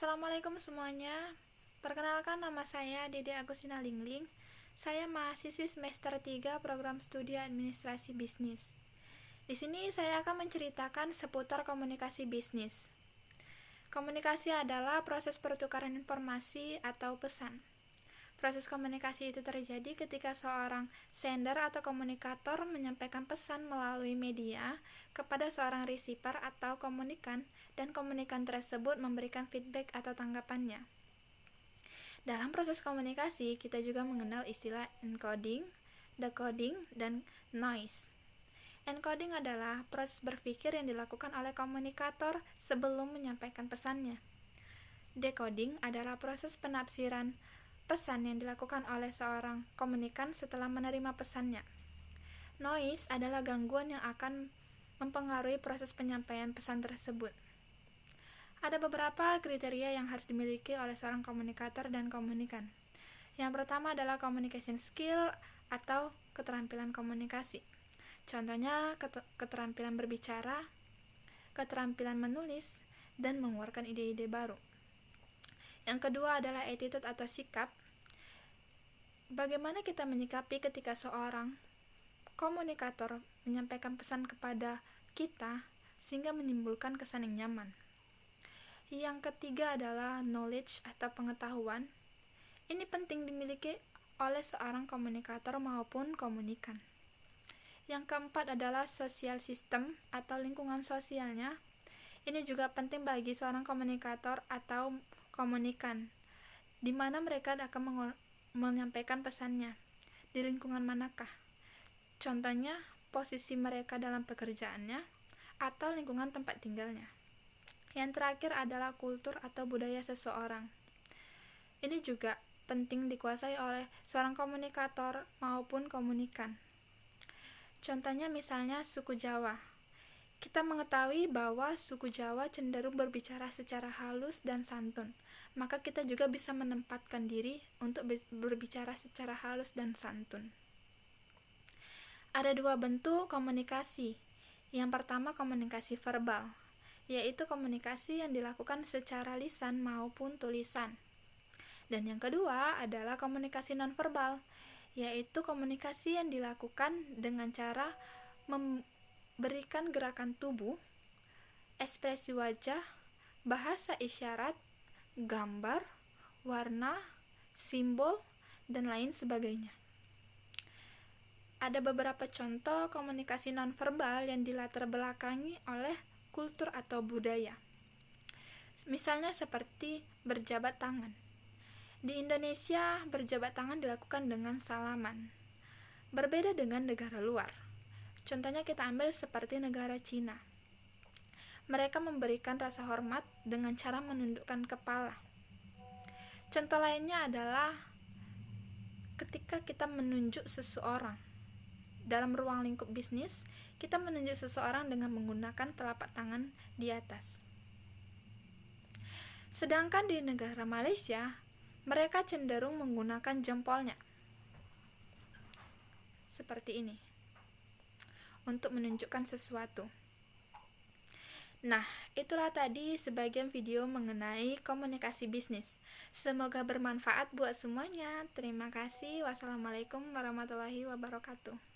Assalamualaikum semuanya. Perkenalkan, nama saya Dede Agustina Lingling. Saya mahasiswi semester 3 program studi administrasi bisnis. Di sini saya akan menceritakan seputar komunikasi bisnis. Komunikasi adalah proses pertukaran informasi atau pesan. Proses komunikasi itu terjadi ketika seorang sender atau komunikator menyampaikan pesan melalui media kepada seorang receiver atau komunikan, dan komunikan tersebut memberikan feedback atau tanggapannya. Dalam proses komunikasi, kita juga mengenal istilah encoding, decoding, dan noise. Encoding adalah proses berpikir yang dilakukan oleh komunikator sebelum menyampaikan pesannya. Decoding adalah proses penafsiran pesan yang dilakukan oleh seorang komunikan setelah menerima pesannya. Noise adalah gangguan yang akan mempengaruhi proses penyampaian pesan tersebut. Ada beberapa kriteria yang harus dimiliki oleh seorang komunikator dan komunikan. Yang pertama adalah communication skill atau keterampilan komunikasi. Contohnya keterampilan berbicara, keterampilan menulis, dan mengeluarkan ide-ide baru. Yang kedua adalah attitude atau sikap. Bagaimana kita menyikapi ketika seorang komunikator menyampaikan pesan kepada kita sehingga menimbulkan kesan yang nyaman. Yang ketiga adalah knowledge atau pengetahuan. Ini penting dimiliki oleh seorang komunikator maupun komunikan. Yang keempat adalah social system atau lingkungan sosialnya. Ini juga penting bagi seorang komunikator atau komunikan, di mana mereka akan menyampaikan pesannya. Di lingkungan manakah? Contohnya, posisi mereka dalam pekerjaannya atau lingkungan tempat tinggalnya. Yang terakhir adalah kultur atau budaya seseorang. Ini juga penting dikuasai oleh seorang komunikator maupun komunikan. Contohnya misalnya suku Jawa. Kita mengetahui bahwa suku Jawa cenderung berbicara secara halus dan santun. Maka kita juga bisa menempatkan diri untuk berbicara secara halus dan santun. Ada dua bentuk komunikasi. Yang pertama komunikasi verbal, yaitu komunikasi yang dilakukan secara lisan maupun tulisan. Dan yang kedua adalah komunikasi nonverbal, yaitu komunikasi yang dilakukan dengan cara memberikan gerakan tubuh, ekspresi wajah, bahasa isyarat, gambar, warna, simbol, dan lain sebagainya. Ada beberapa contoh komunikasi nonverbal yang dilatar belakangi oleh kultur atau budaya. Misalnya seperti berjabat tangan. Di Indonesia, berjabat tangan dilakukan dengan salaman. Berbeda dengan negara luar. Contohnya kita ambil seperti negara Cina. Mereka memberikan rasa hormat dengan cara menundukkan kepala. Contoh lainnya adalah ketika kita menunjuk seseorang. Dalam ruang lingkup bisnis, kita menunjuk seseorang dengan menggunakan telapak tangan di atas. Sedangkan di negara Malaysia, mereka cenderung menggunakan jempolnya. Seperti ini. Untuk menunjukkan sesuatu. Nah, itulah tadi sebagian video mengenai komunikasi bisnis. Semoga bermanfaat buat semuanya. Terima kasih. Wassalamualaikum warahmatullahi wabarakatuh.